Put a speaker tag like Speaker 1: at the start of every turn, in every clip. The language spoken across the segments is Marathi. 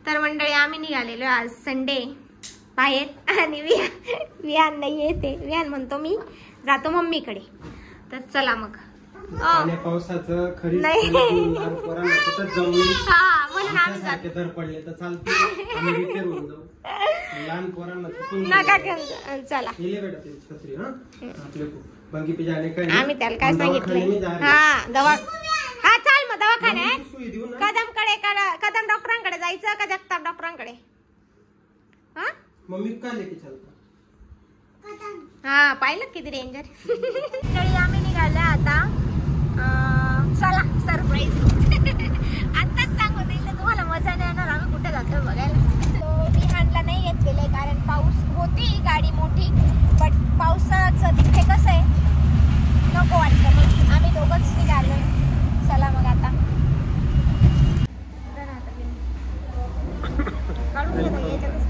Speaker 1: तर मंडळी आम्ही निघालेलो आज संडे बाहेर आणि विहान नाही येते. विहान म्हणतो मी जातो मम्मीकडे. तर चला मग.
Speaker 2: पावसाचं खरी
Speaker 1: नाही म्हणून आम्ही
Speaker 2: सारखे दर पडले तर चालते. आम्ही रिपेअर होऊन जाऊ. लहान पोरांना
Speaker 1: नका घेऊन चला.
Speaker 2: छत्री आपले बंगी पे जाने का
Speaker 1: आम्ही त्याला काय सांगितलं दवा. हा चाल मग दवाखान्यात कदम डॉक्टरांकडे जायचं का जगताप डॉक्टरांकडे. हा
Speaker 2: मम्मी का लेके चलता.
Speaker 1: हा पाहिलं किती डेंजर. तरी आम्ही निघाले आता. चला सरप्राईज. आताच सांगू दिलं तुम्हाला मजा नाही येणार आम्ही कुठे जातो बघायला. विहानला नाही येत गेले कारण पाऊस होती गाडी मोठी. बट पावसाचं तिथे कसं आहे नको वाटतं. मग आम्ही दोघंच निघालो. चला मग आता काढून घेतो याच्यातच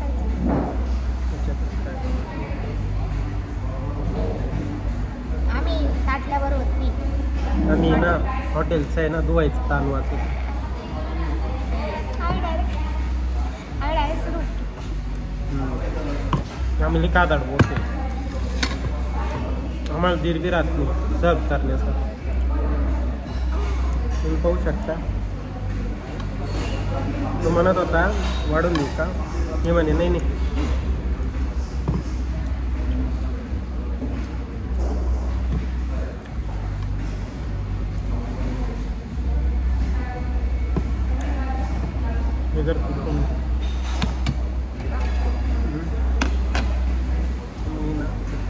Speaker 1: आम्ही ताटल्यावर होत नाही.
Speaker 2: आम्ही ना हॉटेलचं आहे ना धुवायचं ताण वाचू.
Speaker 1: डायरेक्ट सुरू.
Speaker 2: आम्ही कादाड बोलतो. आम्हाला दीर्घ राहत नाही सर्व करण्यासाठी. तुम्ही पाहू शकता. तो म्हणत होता वाढून देऊ का. मी म्हणे नाही नाही.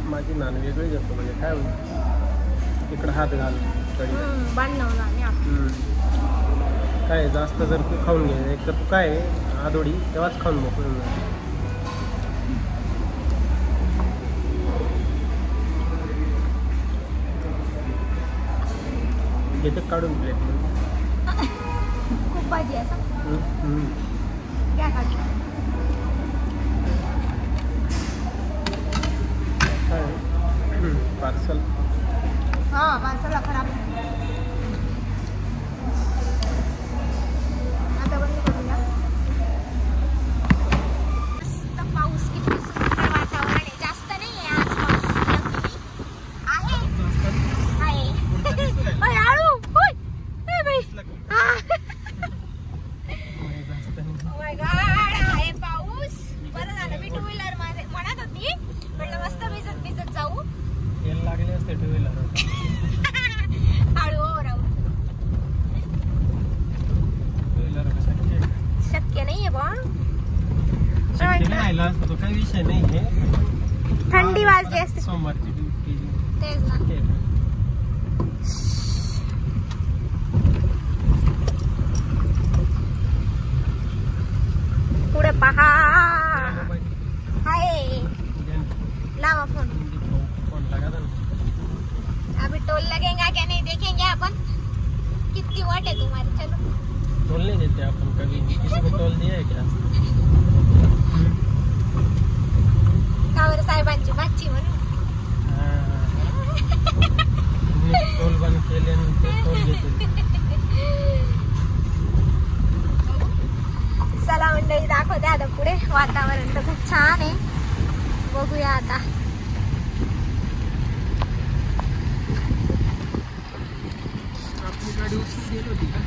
Speaker 2: माझी नान वेगळी जातो म्हणजे काय होईल इकडं हात घाल काय जास्त जर तू खाऊन घे. एक तर तू काय आदोडी तेव्हाच खाऊन मोकळून जा. घेते काढून प्लेट.
Speaker 1: खूप भाजी आहे
Speaker 2: पार्सल.
Speaker 1: हा पार्सलला खराब. आता बंद करूया. मस्त पाऊस किती सुंदर वातावरण आहे. जास्त नाही आहे आज पाऊस आहे. आळू आहे पाऊस. बरं झालं मी टू व्हीलर मध्ये म्हणत होती म्हटलं मस्त भिजत भिजत जाऊ.
Speaker 2: तेल लागले असते टू व्हीलर.
Speaker 1: हळू राहू शक्य नाहीये बा.
Speaker 2: काही विषय नाही.
Speaker 1: थंडी वाजली असते
Speaker 2: सोमवारची ड्युटी.
Speaker 1: तेच ना. पुढे पहा हाय लावा फोन. अभी टोल लगेगा क्या नहीं देखेंगे अपन. कितनी वाट है तुम्हारी. चलो
Speaker 2: टोल नहीं देते अपन कभी. किसी को टोल दिया है क्या.
Speaker 1: कावर साहेबांची बातची म्हणून
Speaker 2: टोल बंद केले टोल देते.
Speaker 1: चला मंडळी दाखवते आता पुढे. वातावरण तर खूप छान आहे. बघूया आता.
Speaker 2: आपली गाडी उचलून गेली होती का.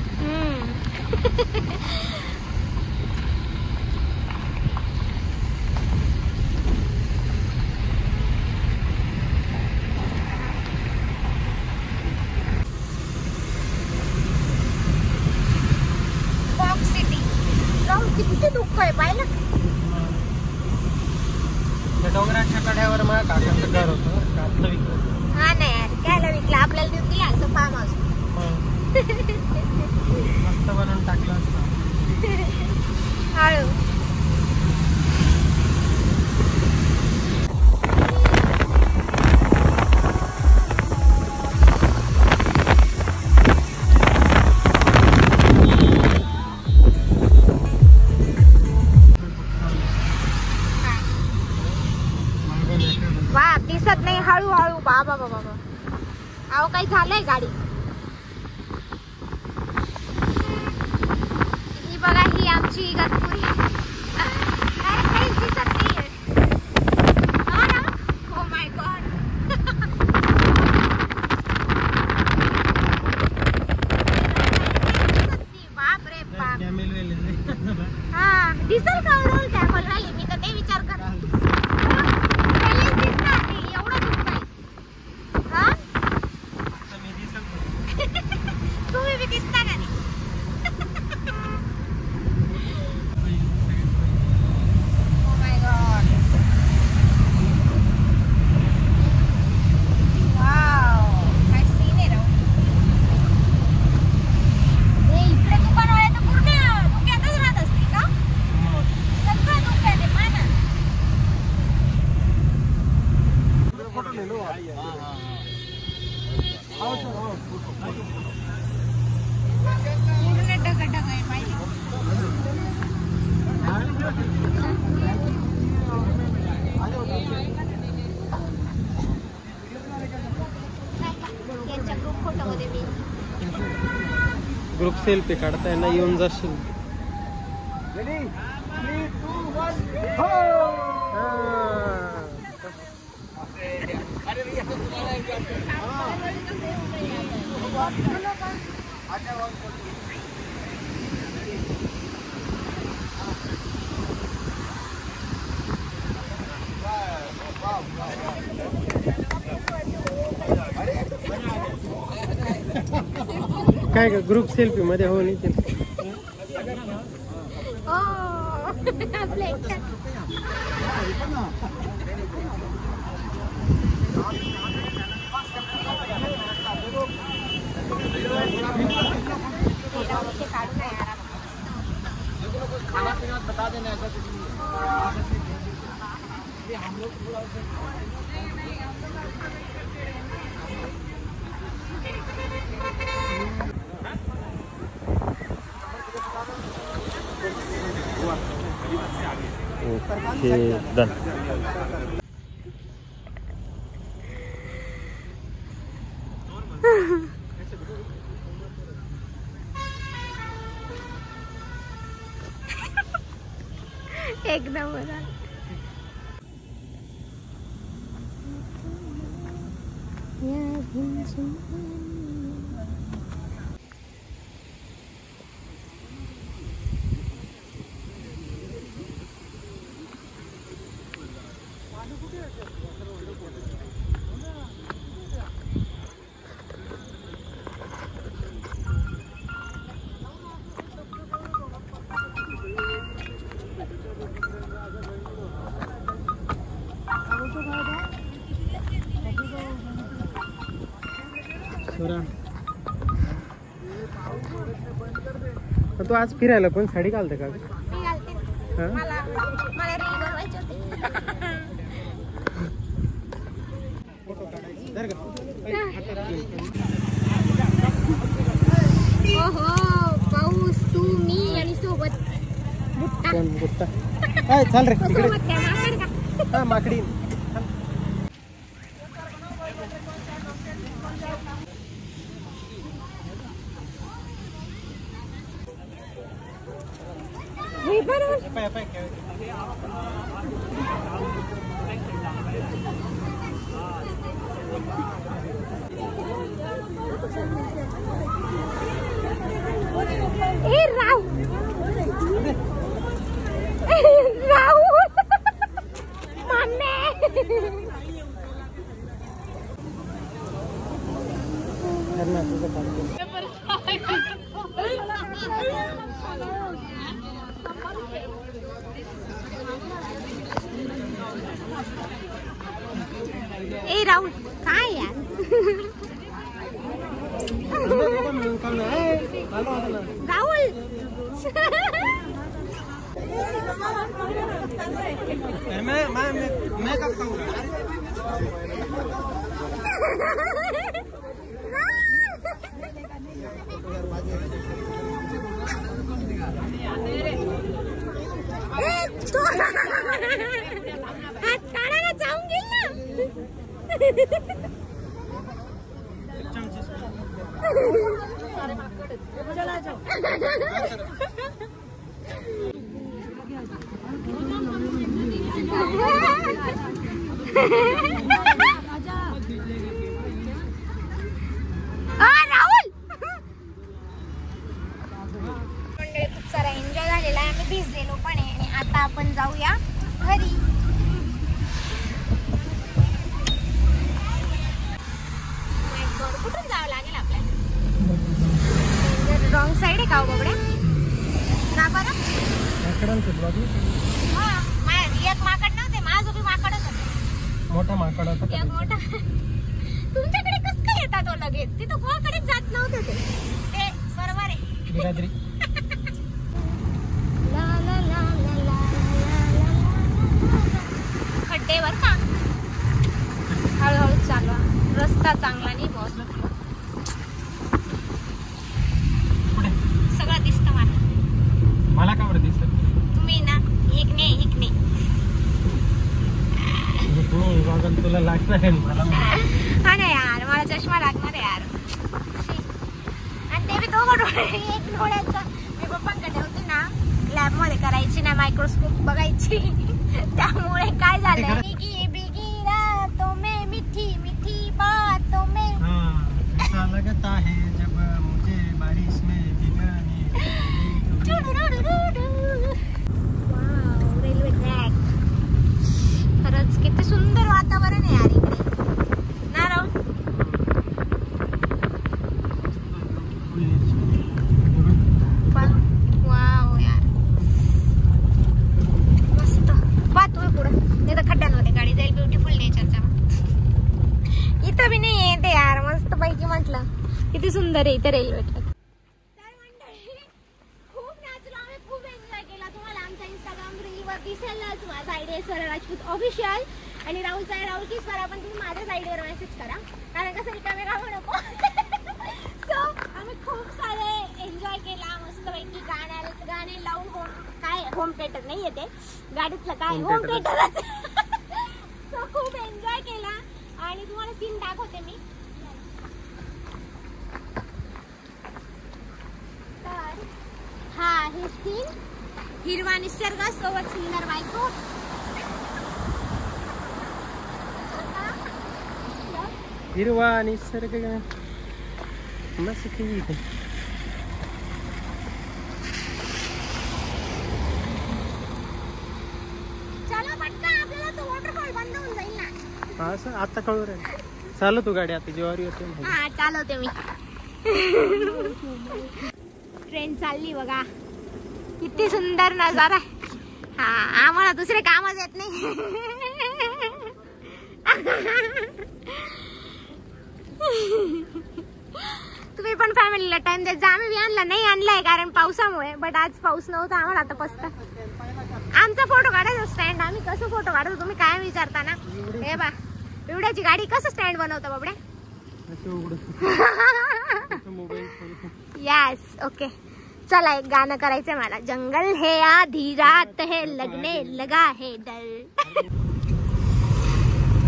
Speaker 1: फॉग सिटी जाऊन किती दुःख आहे पाहिलं.
Speaker 2: डोंगराच्या कड्यावर माझ्या काकाचं घर होतं. आपलं विकलं.
Speaker 1: हा नाही यार घ्यायला विकलं. आपल्याला देऊन दिला असं फार्म हाऊस.
Speaker 2: मस्त बनवून टाकलं असतं.
Speaker 1: हळू वा दिसत नाही. हळूहळू बाबा बाबा अहो काही झालंय गाडी. ही बघा ही आमची इगतपुरी. हा दिसल का राहुल त्या राहिली मी तर ते विचार कर दिसणार नाही एवढं दुखतंय हा तुम्ही बी दिसता का नाही Oh my God. Wow. काय सीन आहे राव. हे इकडे दुकानवाले तर पूर्ण धुक्यातच राहत असतील का? सगळं धुक्यात आहे पाना. पूर्ण ढग आहे पाहिजे. यांच्या ग्रुप फोटो मध्ये मी
Speaker 2: ग्रुप सेल्फी काढताना येऊन जाशील. काय ग ग्रुप सेल्फी मध्ये हो नाही
Speaker 3: खाना पीना बता देना ऐसा कुछ नहीं हम लोग
Speaker 2: ओके डन.
Speaker 1: एकदम बरं.
Speaker 2: तू आज फिरायला पण साडी घालते का?
Speaker 1: मी घालते. मला रील बनवायची होती. ओहो पाऊस तू मी आणि सोबत
Speaker 2: बुट्टा काय चाल रे इकडे.
Speaker 1: सोबत काय माकड का?
Speaker 2: हा माकडी.
Speaker 1: हे बरोबर. ए राहुल राहुल मम्मी ए राहुल काय यार राहुल
Speaker 2: मैं कब खाऊंगा?
Speaker 1: हात काढायला जाऊन गेल ना. चला जाओ. राहुल खूप सारा एन्जॉय झालेला आहे. भिजलेलो पण आहे. आणि आता आपण जाऊया घरी. कुठून जावं लागेल आपल्याला? रॉंग साईड आहे का हो बाबड्या? ना बरं हा एक माकड नव्हते, माझं बी माकडच होते.
Speaker 2: मोठा माकड होता
Speaker 1: एक मोठा. तुमच्याकडे कसं काय येतात तो लगेच? तिथं कोणाकडेच जात नव्हते ते बरोबर आहे.
Speaker 2: बिरादरी
Speaker 1: ला ला ला ला ला खड्डे बर का. हळूहळू चालवा, रस्ता चांगला नाही बहुत. सगळं दिसतं
Speaker 2: मला का बरं दिसत?
Speaker 1: तुम्ही ना इकने
Speaker 2: तुला लागणार आहे मला.
Speaker 1: हा ना यार, मला चष्मा लागणार आहे यार. आणि ते बी दोघं डोळे, एक डोळ्याचा. मी पप्पांकडे होती ना लॅब मध्ये करायची ना, मायक्रोस्कोप बघायची. त्यामुळे काय झालं, बिगी बिगी रातों में मिठी मिठी बातों में
Speaker 2: ऐसा लगता है जब मुझे बारिश में भीगने.
Speaker 1: Railway track. खरंच किती सुंदर वातावरण आहे यार इकडे ना राहुल. वाव यार मस्त. पहा तुम्ही पुढे, नाही तर खड्ड्यांमध्ये गाडी जाईल. ब्युटिफुल नेचरच्या इथं बी नाही आहे ते यार. मस्त पैकी म्हटलं किती सुंदर आहे इथे रेल्वे ट्रॅक. दिसेलच माझा आयडी आहे स्वरा राजपूत ऑफिशियल. आणि राहुलचा आहे राहुल किस्वारा. पण तुम्ही माझ्याच आयडीवर मेसेज करा, कारण कसं रिकामे राहू नको. सो आम्ही खूप सारे एन्जॉय केला मस्तपैकी. गाणे लावून काय होम थिएटर नाही येते गाडीतलं, काय होम थिएटरच. सो खूप एन्जॉय केला आणि तुम्हाला सीन दाखवते मी. तर हा हे सीन. हिरवा निसर्ग सोबत सुंदर बायको.
Speaker 2: हिरवा निसर्ग मस्त इथे.
Speaker 1: चला पटकन, आपल्याला तो वॉटरफॉल बंद होऊन जाईल ना.
Speaker 2: असं आता कळू रे. चालू तू गाडी आता ज्वारी होते.
Speaker 1: हा चालवते मी. ट्रेन चालली बघा, किती सुंदर नजारा. हा आम्हाला दुसरे कामच येत नाही. तुम्ही पण फॅमिलीला टाइम द्यायचा. आम्ही बी आणला नाही आणलाय कारण पावसामुळे. बट आज पाऊस नव्हता, आम्हाला आता पसता. आमचा फोटो काढायचा स्टँड. आम्ही कसं फोटो काढतो तुम्ही काय विचारता ना. हे बा एवढ्याची गाडी कसं स्टँड बनवता बाबड्या. Yes okay. चला एक गाणं करायचंय मला. जंगल है आधी रात है लगने लगा है डर.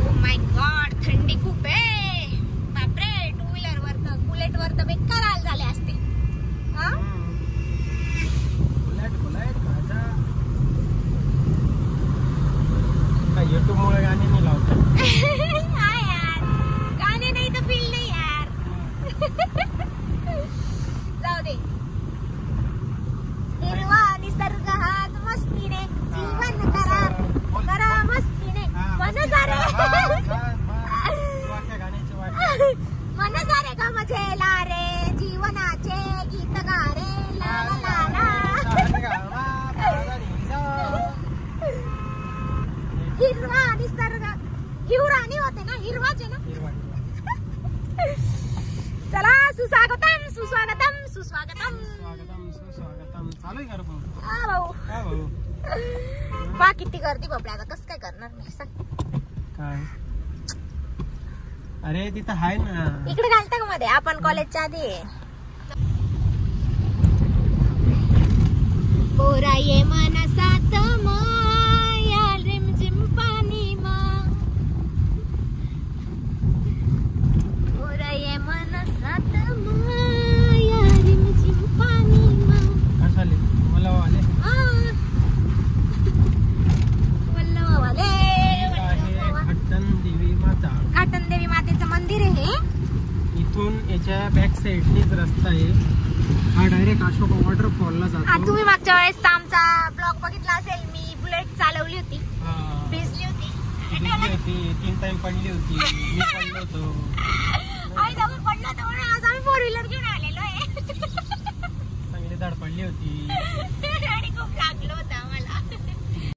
Speaker 1: ओ माय गॉड थंडी खूप आहे बापरे. टू व्हीलर वर तर बुलेट वर तर बेकार हाल झाले असते.
Speaker 2: युट्यूब मुळे गाणे नाही लावतात.
Speaker 1: हा यार गाणे नाही तर फील नाही यार. जाऊ दे. हिरवा निसर्ग हात मस्तीने जीवन करा करा मस्तीने. मन सारे मन सारे का मजे ला रे जीवनाचे गीत गा रे ला ला ला. हिरवा निसर्ग हिवराणी होते ना, हिरवाचे ना. चला सुस्वागतम सुस्वागतम सुस्वागतम.
Speaker 2: चालू आहे का रे भाऊ?
Speaker 1: हा भाऊ.
Speaker 2: काय भाऊ?
Speaker 1: बा किती गर्दी बापडे. आता कसं काय करणार मी सांग.
Speaker 2: काय अरे तिथं आहे ना.
Speaker 1: इकडे घालता का मध्ये आपण कॉलेजच्या आधी. पोरा ये मनसात माया रिमझिम पाणी मा. पोरा ये मनसात माया रिमझिम पाणी मा.
Speaker 2: कशाले मला वाले
Speaker 1: घाटन देवी मातेचं मंदिर आहे.
Speaker 2: इथून याच्या बॅक साईडनीच रस्ता आहे हा डायरेक्ट अशोका वॉटरफॉलला जातो.
Speaker 1: तुम्ही मागच्या वेळेस आमचा ब्लॉग बघितला असेल, मी बुलेट चालवली होती, भिजली होती.
Speaker 2: 3 टाइम पडली होती, मी पडलो होतो.